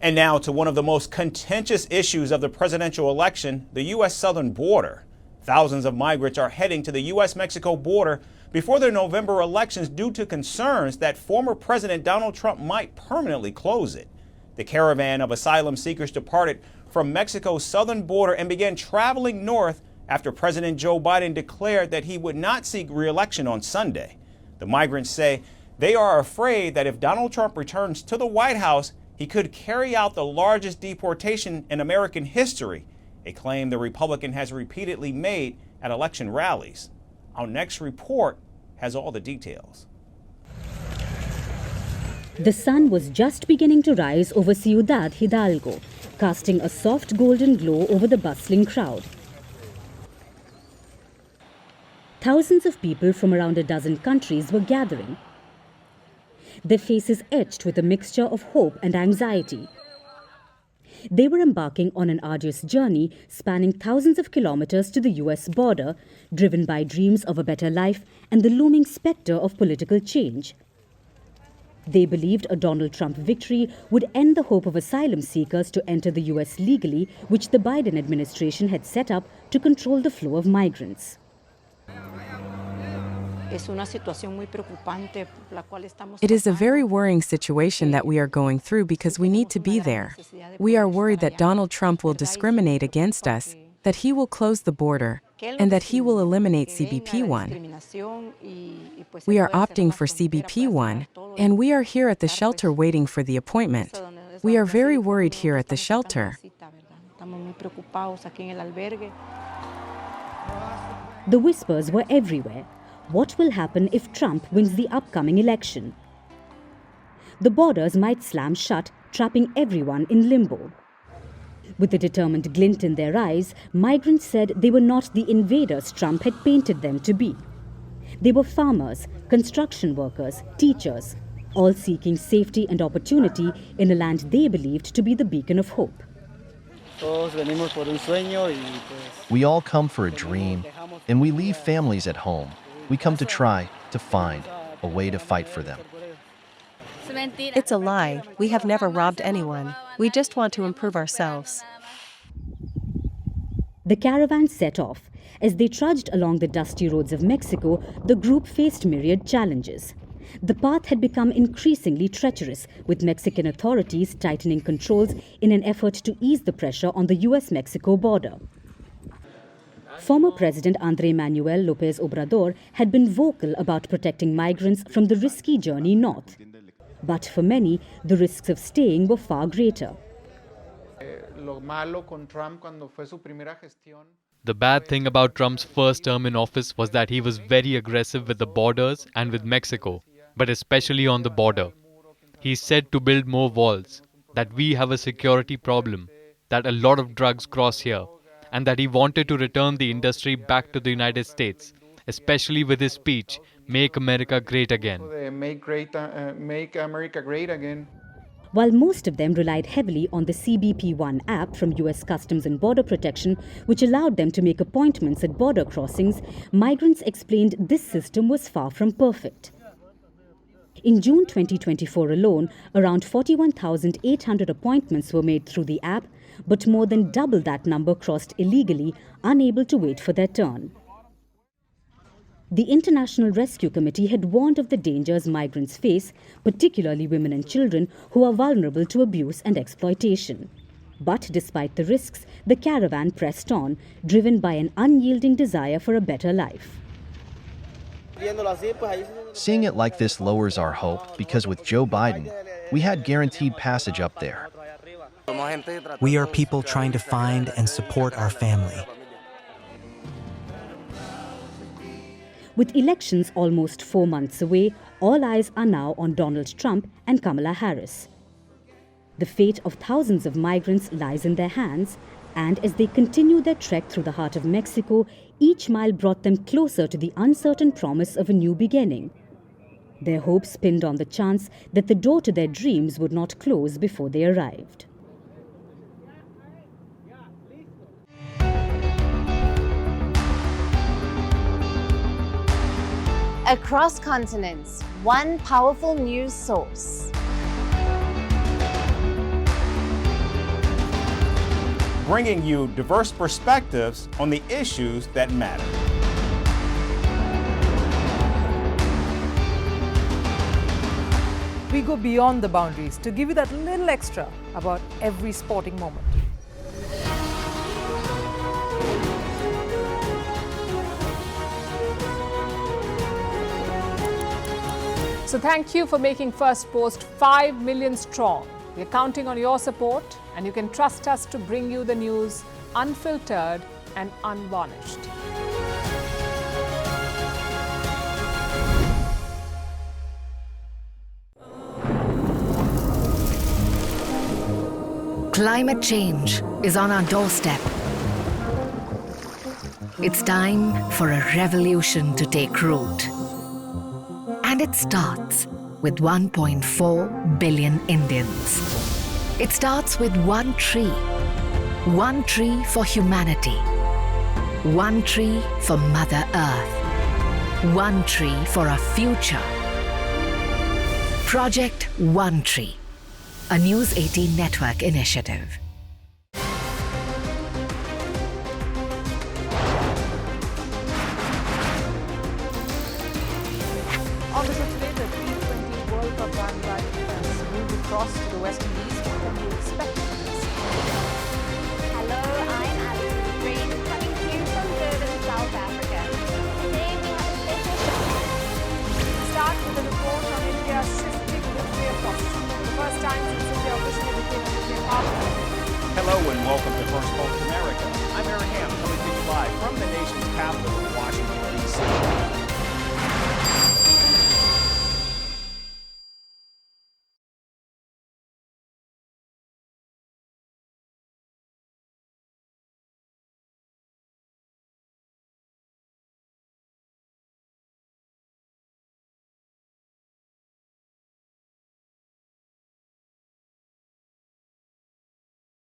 And now to one of the most contentious issues of the presidential election, the U.S. southern border. Thousands of migrants are heading to the U.S.-Mexico border before the November elections due to concerns that former President Donald Trump might permanently close it. The caravan of asylum seekers departed from Mexico's southern border and began traveling north after President Joe Biden declared that he would not seek re-election on Sunday. The migrants say they are afraid that if Donald Trump returns to the White House, he could carry out the largest deportation in American history, a claim the Republican has repeatedly made at election rallies. Our next report has all the details. The sun was just beginning to rise over Ciudad Hidalgo, casting a soft golden glow over the bustling crowd. Thousands of people from around a dozen countries were gathering, their faces etched with a mixture of hope and anxiety. They were embarking on an arduous journey spanning thousands of kilometers to the US border, driven by dreams of a better life and the looming specter of political change. They believed a Donald Trump victory would end the hope of asylum seekers to enter the US legally, which the Biden administration had set up to control the flow of migrants. It is a very worrying situation that we are going through because we need to be there. We are worried that Donald Trump will discriminate against us, that he will close the border, and that he will eliminate CBP-1. We are opting for CBP-1, and we are here at the shelter waiting for the appointment. We are very worried here at the shelter. The whispers were everywhere. What will happen if Trump wins the upcoming election? The borders might slam shut, trapping everyone in limbo. With a determined glint in their eyes, migrants said they were not the invaders Trump had painted them to be. They were farmers, construction workers, teachers, all seeking safety and opportunity in a land they believed to be the beacon of hope. We all come for a dream, and we leave families at home. We come to try to find a way to fight for them. It's a lie. We have never robbed anyone. We just want to improve ourselves. The caravan set off. As they trudged along the dusty roads of Mexico, the group faced myriad challenges. The path had become increasingly treacherous, with Mexican authorities tightening controls in an effort to ease the pressure on the US-Mexico border. Former President Andrés Manuel López Obrador had been vocal about protecting migrants from the risky journey north. But for many, the risks of staying were far greater. The bad thing about Trump's first term in office was that he was very aggressive with the borders and with Mexico, but especially on the border. He said to build more walls, that we have a security problem, that a lot of drugs cross here, and that he wanted to return the industry back to the United States, especially with his speech, Make America Great Again. Make America Great Again. While most of them relied heavily on the CBP-1 app from US Customs and Border Protection, which allowed them to make appointments at border crossings, migrants explained this system was far from perfect. In June 2024 alone, around 41,800 appointments were made through the app, but more than double that number crossed illegally, unable to wait for their turn. The International Rescue Committee had warned of the dangers migrants face, particularly women and children who are vulnerable to abuse and exploitation. But despite the risks, the caravan pressed on, driven by an unyielding desire for a better life. Seeing it like this lowers our hope because with Joe Biden, we had guaranteed passage up there. We are people trying to find and support our family. With elections almost 4 months away, all eyes are now on Donald Trump and Kamala Harris. The fate of thousands of migrants lies in their hands, and as they continue their trek through the heart of Mexico, each mile brought them closer to the uncertain promise of a new beginning. Their hopes pinned on the chance that the door to their dreams would not close before they arrived. Across continents, one powerful news source. bringing you diverse perspectives on the issues that matter. We go beyond the boundaries to give you that little extra about every sporting moment. So thank you for making Firstpost 5 million strong. We're counting on your support, and you can trust us to bring you the news unfiltered and unvarnished. Climate change is on our doorstep. It's time for a revolution to take root. And it starts with 1.4 billion Indians. It starts with one tree for humanity, one tree for Mother Earth, one tree for a future. Project One Tree, a News 18 network initiative. On the show today, the T20 World Cup bandwagon has moved across to the West Indies. What can you expect from this? Hello, I'm Alison Green, coming to you from Durban, South Africa. Today we have a special show. We'll start with a report on India's shifting nuclear posture. For the first time since India officially became a nuclear power. Hello and welcome to Firstpost America. I'm Aaron Ham, coming to you live from the nation's capital,